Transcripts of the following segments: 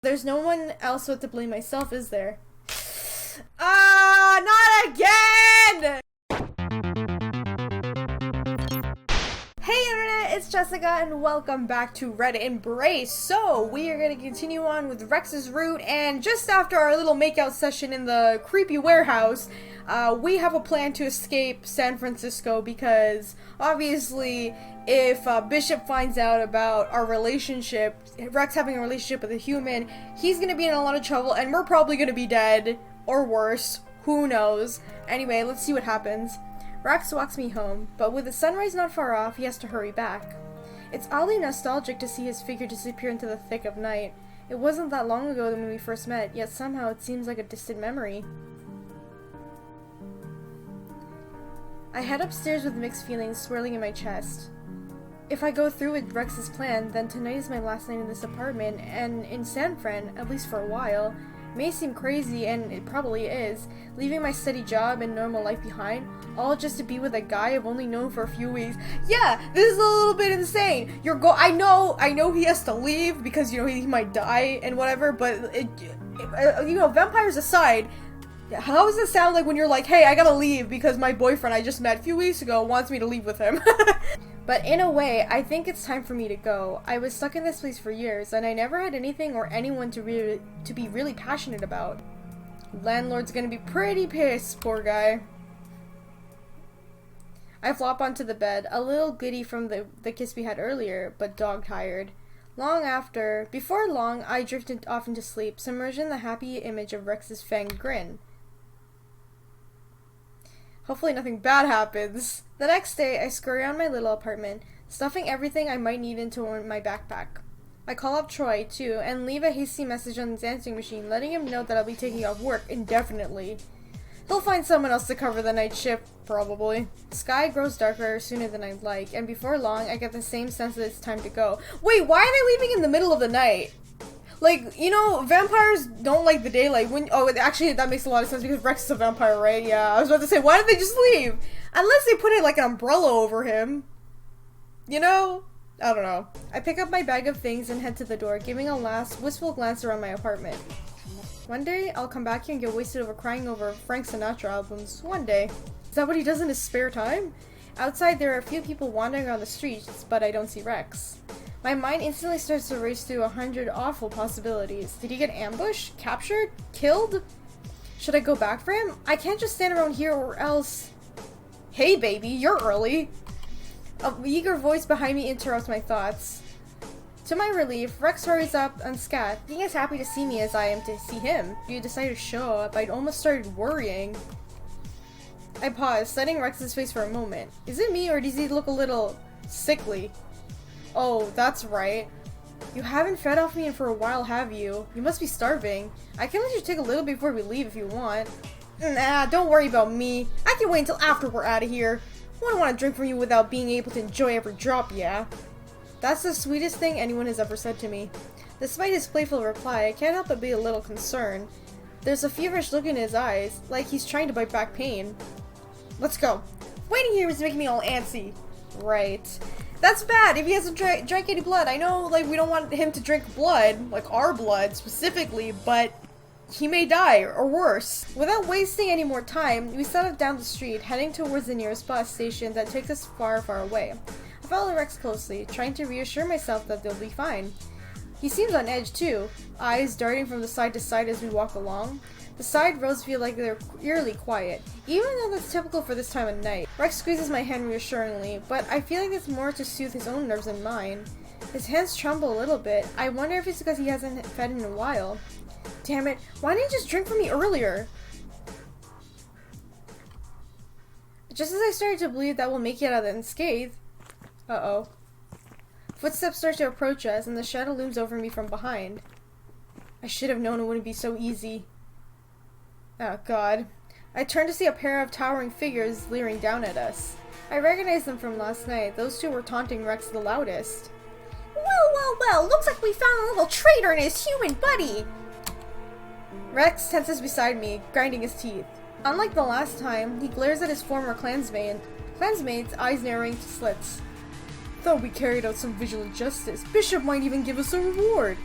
There's no one else but to blame myself, is there? Not again! Hey internet, it's Jessica and welcome back to Reddit Embrace. So, we are going to continue on with Rex's route, and just after our little makeout session in the creepy warehouse, we have a plan to escape San Francisco because, obviously, if Bishop finds out about our relationship, Rex having a relationship with a human, he's going to be in a lot of trouble and we're probably going to be dead, or worse, who knows. Anyway, let's see what happens. Rex walks me home, but with the sunrise not far off, he has to hurry back. It's oddly nostalgic to see his figure disappear into the thick of night. It wasn't that long ago when we first met, yet somehow it seems like a distant memory. I head upstairs with mixed feelings swirling in my chest. If I go through with Rex's plan, then tonight is my last night in this apartment, and in San Fran, at least for a while. May seem crazy, and it probably is, leaving my steady job and normal life behind, all just to be with a guy I've only known for a few weeks. Yeah, this is a little bit insane. I know he has to leave because, you know, he might die and whatever, but, you know, vampires aside, how does it sound like when you're like, hey, I gotta leave because my boyfriend I just met a few weeks ago wants me to leave with him? But in a way, I think it's time for me to go. I was stuck in this place for years, and I never had anything or anyone to be really passionate about. Landlord's gonna be pretty pissed, poor guy. I flop onto the bed, a little giddy from the kiss we had earlier, but dog-tired. Before long, I drifted off into sleep, submerged in the happy image of Rex's fanged grin. Hopefully nothing bad happens. The next day, I scurry around my little apartment, stuffing everything I might need into my backpack. I call up Troy, too, and leave a hasty message on his answering machine, letting him know that I'll be taking off work indefinitely. He'll find someone else to cover the night shift, probably. The sky grows darker sooner than I'd like, and before long, I get the same sense that it's time to go. Wait, why are they leaving in the middle of the night? Like, you know, vampires don't like the daylight. Actually, that makes a lot of sense because Rex is a vampire, right? Yeah, I was about to say, why did they just leave? Unless they put it like an umbrella over him. You know? I don't know. I pick up my bag of things and head to the door, giving a last wistful glance around my apartment. One day, I'll come back here and get wasted over crying over Frank Sinatra albums. One day. Is that what he does in his spare time? Outside, there are a few people wandering around the streets, but I don't see Rex. My mind instantly starts to race through 100 awful possibilities. Did he get ambushed? Captured? Killed? Should I go back for him? I can't just stand around here or else... Hey baby, you're early! A eager voice behind me interrupts my thoughts. To my relief, Rex hurries up unscathed, being as happy to see me as I am to see him. You decided to show up. I'd almost started worrying. I paused, studying Rex's face for a moment. Is it me or does he look a little sickly? Oh, that's right. You haven't fed off me for a while, have you? You must be starving. I can let you take a little before we leave if you want. Nah, don't worry about me. I can wait until after we're out of here. I wouldn't want to drink from you without being able to enjoy every drop, yeah? That's the sweetest thing anyone has ever said to me. Despite his playful reply, I can't help but be a little concerned. There's a feverish look in his eyes, like he's trying to bite back pain. Let's go. Waiting here is making me all antsy. Right. That's bad if he hasn't drank any blood. I know, like, we don't want him to drink blood, like our blood specifically, but he may die, or worse. Without wasting any more time, we set off down the street, heading towards the nearest bus station that takes us far, far away. I follow Rex closely, trying to reassure myself that they'll be fine. He seems on edge too, eyes darting from the side to side as we walk along. The side roads feel like they're eerily quiet, even though that's typical for this time of night. Rex squeezes my hand reassuringly, but I feel like it's more to soothe his own nerves than mine. His hands tremble a little bit. I wonder if it's because he hasn't fed in a while. Damn it, why didn't you just drink from me earlier? Just as I started to believe that we'll make it out unscathed. Uh-oh. Footsteps start to approach us, and the shadow looms over me from behind. I should have known it wouldn't be so easy. Oh god. I turn to see a pair of towering figures leering down at us. I recognize them from last night. Those two were taunting Rex the loudest. Well, looks like we found a little traitor in his human buddy! Rex tenses beside me, grinding his teeth. Unlike the last time, he glares at his former clansmate's eyes narrowing to slits. Thought we carried out some vigilant justice. Bishop might even give us a reward.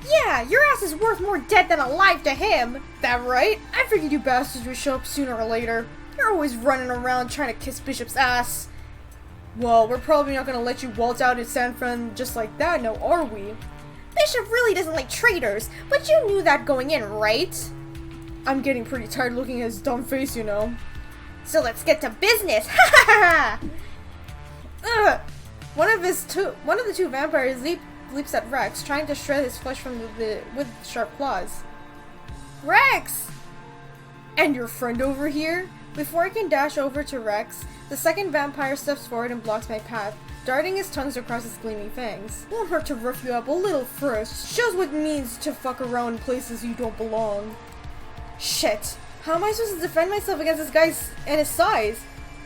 Yeah, your ass is worth more dead than alive to him! That right? I figured you bastards would show up sooner or later. You're always running around trying to kiss Bishop's ass. Well, we're probably not gonna let you waltz out in San Fran just like that, now are we? Bishop really doesn't like traitors, but you knew that going in, right? I'm getting pretty tired looking at his dumb face, you know. So let's get to business! Ha ha ha! Ugh! One of the two vampires leaps at Rex, trying to shred his flesh with sharp claws. Rex! And your friend over here? Before I can dash over to Rex, the second vampire steps forward and blocks my path, darting his tongues across his gleaming fangs. Won't hurt to rough you up a little first. Shows what it means to fuck around in places you don't belong. Shit. How am I supposed to defend myself against this guy and his size?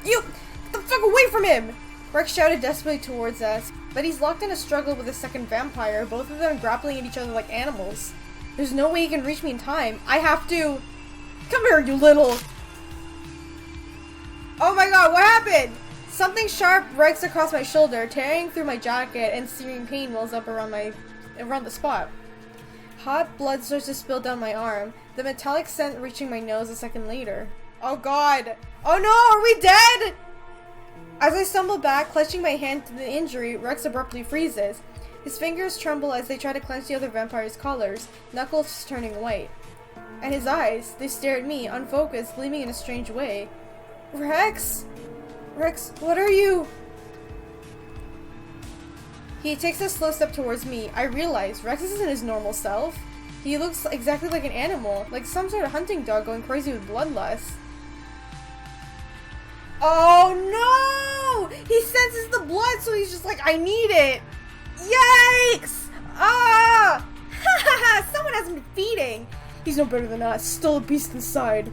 You! Get the fuck away from him! Rex shouted desperately towards us, but he's locked in a struggle with a second vampire, both of them grappling at each other like animals. There's no way he can reach me in time. I have to... Come here, you little... Oh my god, what happened? Something sharp breaks across my shoulder, tearing through my jacket, and searing pain wells up around the spot. Hot blood starts to spill down my arm, the metallic scent reaching my nose a second later. Oh god! Oh no, are we dead?! As I stumble back, clutching my hand to the injury, Rex abruptly freezes. His fingers tremble as they try to clench the other vampire's collars, knuckles turning white. And his eyes, they stare at me, unfocused, gleaming in a strange way. Rex? Rex, what are you? He takes a slow step towards me. I realize Rex isn't his normal self. He looks exactly like an animal, like some sort of hunting dog going crazy with bloodlust. Oh no! He senses the blood, so he's just like, I need it! Yikes! Ah! Someone hasn't been feeding! He's no better than us, still a beast inside.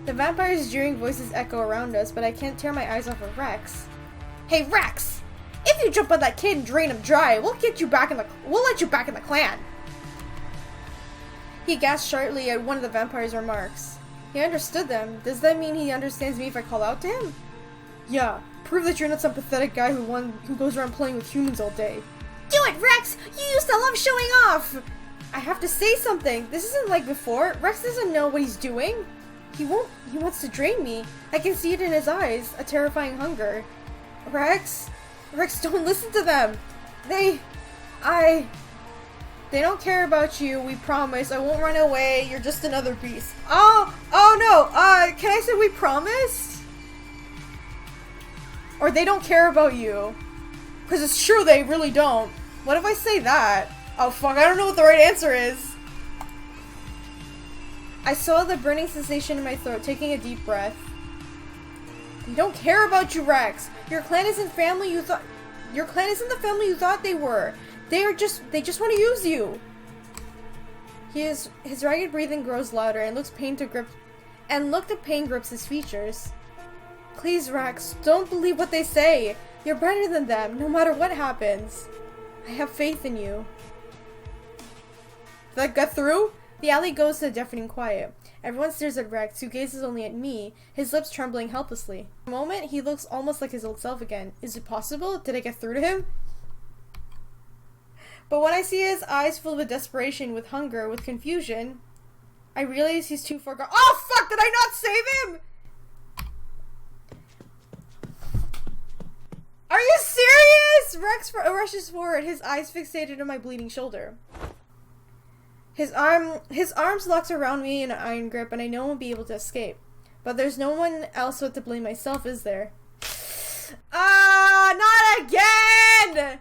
The vampire's jeering voices echo around us, but I can't tear my eyes off of Rex. Hey Rex! If you jump on that kid and drain him dry, we'll let you back in the clan! He gasped sharply at one of the vampire's remarks. He understood them. Does that mean he understands me if I call out to him? Yeah, prove that you're not some pathetic guy who goes around playing with humans all day. Do it, Rex! You used to love showing off! I have to say something. This isn't like before. Rex doesn't know what he's doing. He wants to drain me. I can see it in his eyes, a terrifying hunger. Rex, don't listen to them. They don't care about you, we promise. I won't run away. You're just another beast. Oh no. Can I say we promise? Or they don't care about you. Because it's true, they really don't. What if I say that? Oh fuck, I don't know what the right answer is. I saw the burning sensation in my throat, taking a deep breath. They don't care about you, Rex. Your clan isn't the family you thought they were. They just want to use you. His ragged breathing grows louder and look at pain grips his features. Please, Rex, don't believe what they say. You're better than them, no matter what happens. I have faith in you. Did that get through? The alley goes to a deafening quiet. Everyone stares at Rex, who gazes only at me, his lips trembling helplessly. For a moment, he looks almost like his old self again. Is it possible? Did I get through to him? But when I see his eyes filled with desperation, with hunger, with confusion, I realize he's too far gone. Oh fuck! Did I not save him? Are you serious? Rex rushes forward, his eyes fixated on my bleeding shoulder. His arms locks around me in an iron grip, and I know I won't be able to escape. But there's no one else but to blame myself, is there? Ah, not again!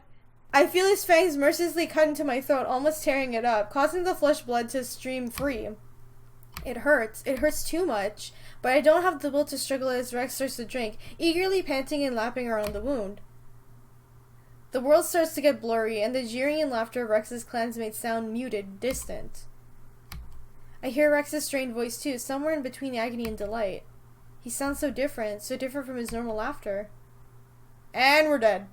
I feel his fangs mercilessly cut into my throat, almost tearing it up, causing the flesh blood to stream free. It hurts too much, but I don't have the will to struggle as Rex starts to drink, eagerly panting and lapping around the wound. The world starts to get blurry, and the jeering and laughter of Rex's clansmates sound muted, distant. I hear Rex's strained voice too, somewhere in between agony and delight. He sounds so different from his normal laughter. And we're dead.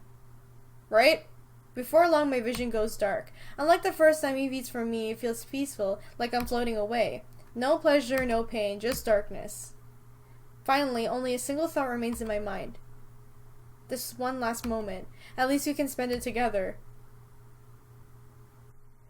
Right? Before long, my vision goes dark. Unlike the first time he beats for me, it feels peaceful, like I'm floating away. No pleasure, no pain, just darkness. Finally, only a single thought remains in my mind. This one last moment. At least we can spend it together.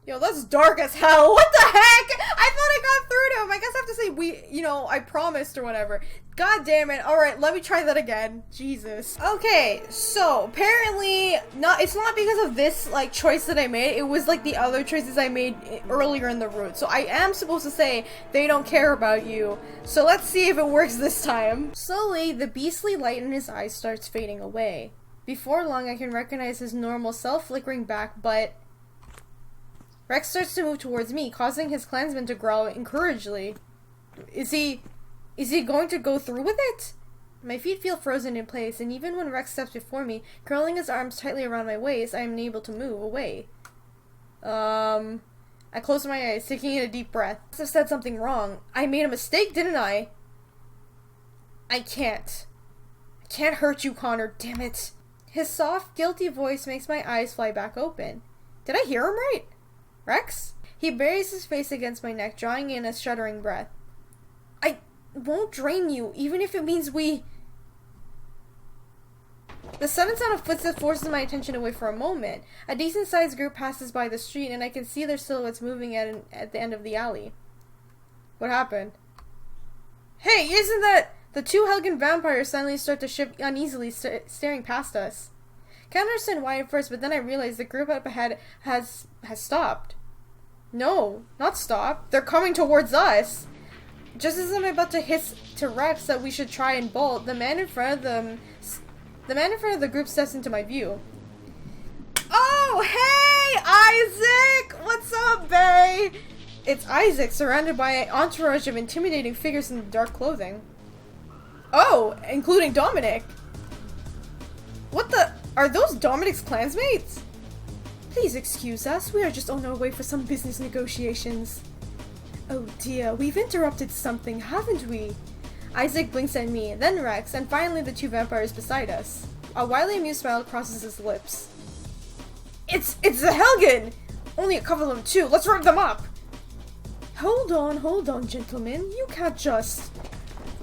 Yo, that's dark as hell. What the heck? I thought I got through to him. I guess I have to say I promised or whatever. God damn it. Alright, let me try that again. Jesus. Okay, so apparently it's not because of this like choice that I made. It was like the other choices I made earlier in the route. So I am supposed to say they don't care about you. So let's see if it works this time. Slowly, the beastly light in his eyes starts fading away. Before long, I can recognize his normal self flickering back, but Rex starts to move towards me, causing his clansmen to growl encouragingly. Is he going to go through with it? My feet feel frozen in place, and even when Rex steps before me, curling his arms tightly around my waist, I am unable to move away. I close my eyes, taking in a deep breath. I must have said something wrong. I made a mistake, didn't I? I can't hurt you, Connor, damn it. His soft, guilty voice makes my eyes fly back open. Did I hear him right? Rex? He buries his face against my neck, drawing in a shuddering breath. I won't drain you, even if it means we... The sudden sound of footsteps forces my attention away for a moment. A decent-sized group passes by the street, and I can see their silhouettes moving at the end of the alley. What happened? Hey, isn't that... The two Helgen vampires suddenly start to shift uneasily, staring past us. Can't understand why at first, but then I realized the group up ahead has stopped. No, not stopped. They're coming towards us. Just as I'm about to hiss to Rex that we should try and bolt, the man in front of the group steps into my view. Oh, hey, Isaac! What's up, bae? It's Isaac, surrounded by an entourage of intimidating figures in dark clothing. Oh, including Dominic. What the? Are those Dominic's clansmates? Please excuse us, we are just on our way for some business negotiations. Oh dear, we've interrupted something, haven't we? Isaac blinks at me, then Rex, and finally the two vampires beside us. A wildly amused smile crosses his lips. It's the Helgen! Only a couple of them too, let's rev them up! Hold on, gentlemen, you can't just...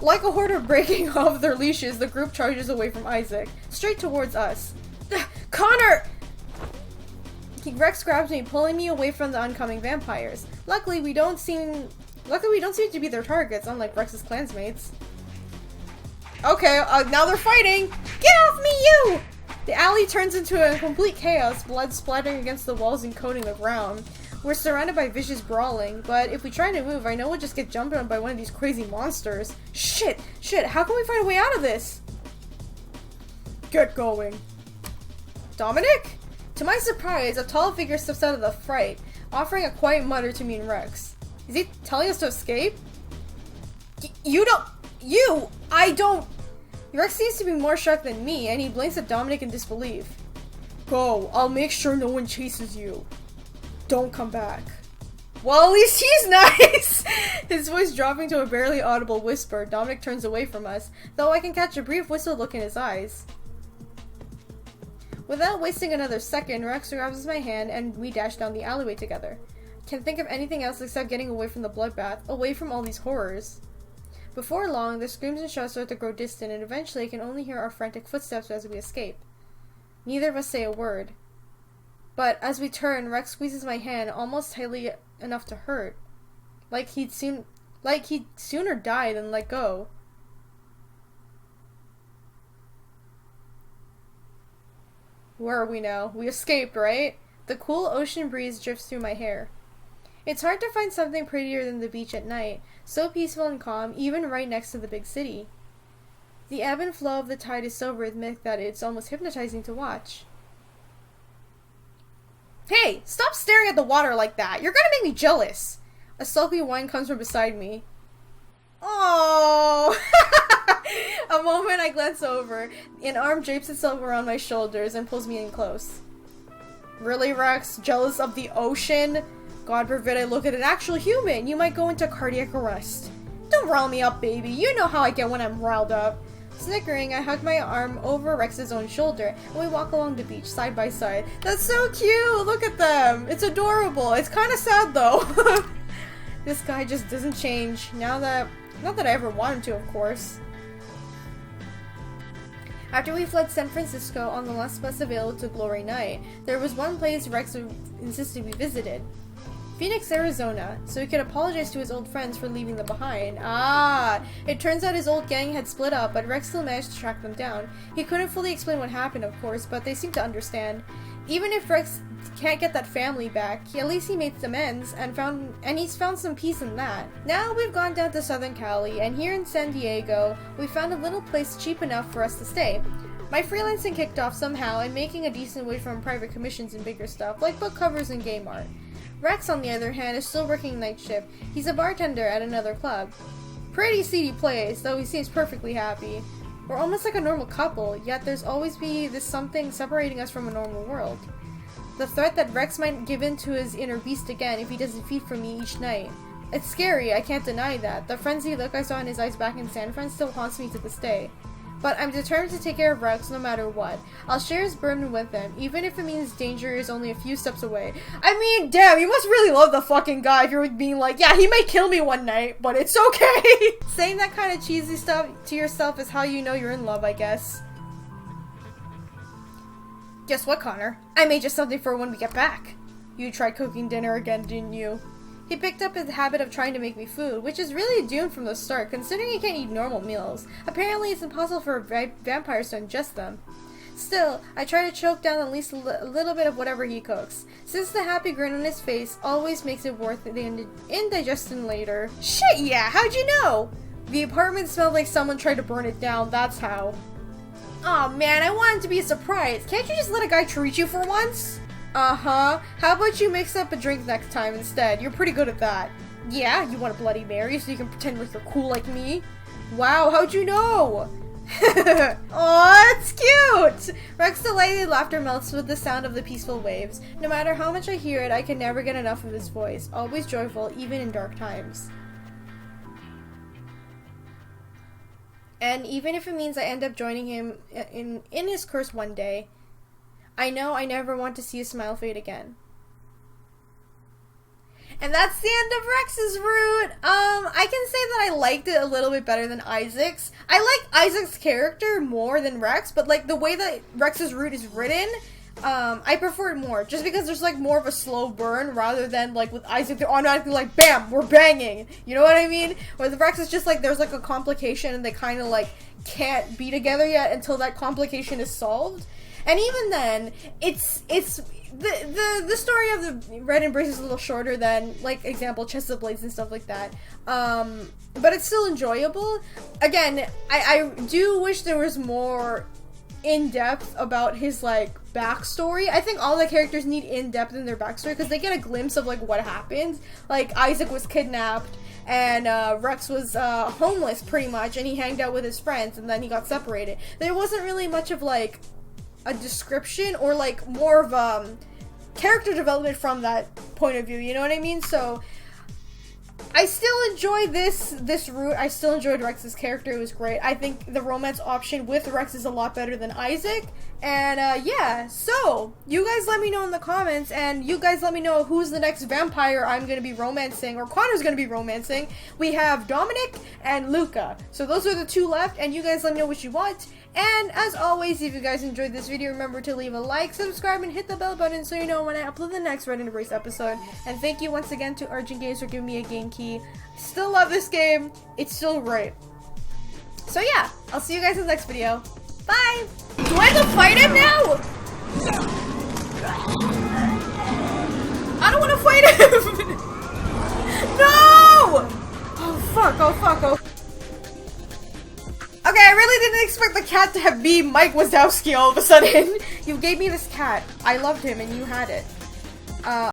Like a horde breaking off their leashes, the group charges away from Isaac, straight towards us. Connor! Rex grabs me, pulling me away from the oncoming vampires. Luckily, we don't seem to be their targets, unlike Rex's clansmates. Okay, now they're fighting! Get off me, you! The alley turns into a complete chaos, blood splattering against the walls and coating the ground. We're surrounded by vicious brawling, but if we try to move, I know we'll just get jumped on by one of these crazy monsters. Shit, how can we find a way out of this? Get going. Dominic? To my surprise, a tall figure steps out of the fright, offering a quiet mutter to me and Rex. Is he telling us to escape? I don't... Rex seems to be more shocked than me, and he blinks at Dominic in disbelief. Go, I'll make sure no one chases you. Don't come back. Well, at least he's nice! His voice dropping to a barely audible whisper, Dominic turns away from us, though I can catch a brief whistle look in his eyes. Without wasting another second, Rex grabs my hand and we dash down the alleyway together. Can't think of anything else except getting away from the bloodbath, away from all these horrors. Before long, the screams and shouts start to grow distant, and eventually I can only hear our frantic footsteps as we escape. Neither of us say a word. But as we turn, Rex squeezes my hand almost tightly enough to hurt. Like he'd sooner die than let go. Where are we now? We escaped, right? The cool ocean breeze drifts through my hair. It's hard to find something prettier than the beach at night, so peaceful and calm, even right next to the big city. The ebb and flow of the tide is so rhythmic that it's almost hypnotizing to watch. Hey, stop staring at the water like that! You're gonna make me jealous! A sulky whine comes from beside me. Oh! A moment I glance over. An arm drapes itself around my shoulders and pulls me in close. Really, Rex? Jealous of the ocean? God forbid I look at an actual human. You might go into cardiac arrest. Don't rile me up, baby. You know how I get when I'm riled up. Snickering, I hug my arm over Rex's own shoulder, and we walk along the beach side by side. That's so cute! Look at them! It's adorable. It's kind of sad, though. This guy just doesn't change. Not that I ever want him to, of course. After we fled San Francisco on the last bus available to Glory Night, there was one place Rex insisted we visited. Phoenix, Arizona, so he could apologize to his old friends for leaving them behind. Ah! It turns out his old gang had split up, but Rex still managed to track them down. He couldn't fully explain what happened, of course, but they seemed to understand. Even if Rex can't get that family back, at least he made amends and he's found some peace in that. Now we've gone down to Southern Cali, and here in San Diego, we found a little place cheap enough for us to stay. My freelancing kicked off somehow, and making a decent wage from private commissions and bigger stuff, like book covers and game art. Rex, on the other hand, is still working night shift. He's a bartender at another club. Pretty seedy place, though he seems perfectly happy. We're almost like a normal couple, yet there's always this something separating us from a normal world. The threat that Rex might give in to his inner beast again if he doesn't feed from me each night. It's scary, I can't deny that. The frenzy look I saw in his eyes back in San Fran still haunts me to this day. But I'm determined to take care of Rex no matter what. I'll share his burden with him, even if it means danger is only a few steps away. I mean, damn, you must really love the fucking guy if you're being like, yeah, he might kill me one night, but it's okay! Saying that kind of cheesy stuff to yourself is how you know you're in love, I guess. Guess what, Connor? I made just something for when we get back. You tried cooking dinner again, didn't you? He picked up his habit of trying to make me food, which is really doomed from the start, considering he can't eat normal meals. Apparently, it's impossible for vampires to ingest them. Still, I try to choke down at least a little bit of whatever he cooks, since the happy grin on his face always makes it worth the indigestion later. Shit, yeah, how'd you know? The apartment smelled like someone tried to burn it down, that's how. Aw, man, I want it to be a surprise. Can't you just let a guy treat you for once? Uh-huh. How about you mix up a drink next time instead? You're pretty good at that. Yeah, you want a Bloody Mary so you can pretend like you're cool like me? Wow, how'd you know? Aw, it's cute! Rex's delighted laughter melts with the sound of the peaceful waves. No matter how much I hear it, I can never get enough of his voice. Always joyful, even in dark times. And even if it means I end up joining him in his curse one day, I know I never want to see his smile fade again. And that's the end of Rex's route. I can say that I liked it a little bit better than Isaac's. I like Isaac's character more than Rex, but like the way that Rex's route is written, I prefer it more. Just because there's like more of a slow burn rather than like with Isaac, they're automatically like, bam, we're banging. You know what I mean? With Rex, it's just like there's like a complication and they kind of like can't be together yet until that complication is solved. And even then, it's the story of the Red Embrace is a little shorter than, like, example, Chest of Blades and stuff like that. But it's still enjoyable. Again, I do wish there was more in-depth about his, like, backstory. I think all the characters need in-depth in their backstory because they get a glimpse of, like, what happened. Like, Isaac was kidnapped. And Rex was homeless, pretty much, and he hanged out with his friends, and then he got separated. There wasn't really much of, like, a description or like more of character development from that point of view, you know what I mean? So I still enjoy this route. I still enjoyed Rex's character. It was great. I think the romance option with Rex is a lot better than Isaac. And yeah, so you guys let me know in the comments, and you guys let me know who's the next vampire I'm gonna be romancing, or Connor's gonna be romancing. We have Dominic and Luca. So those are the two left, and you guys let me know what you want. And as always, if you guys enjoyed this video, remember to leave a like, subscribe, and hit the bell button so you know when I upload the next Red Embrace episode. And thank you once again to Argent Games for giving me a game key. Still love this game. It's still great. So yeah, I'll see you guys in the next video. Bye! Do I have to fight him now? I don't want to fight him! No! Oh fuck, oh fuck, oh. Okay, I really didn't expect the cat to have be Mike Wazowski all of a sudden. You gave me this cat. I loved him and you had it.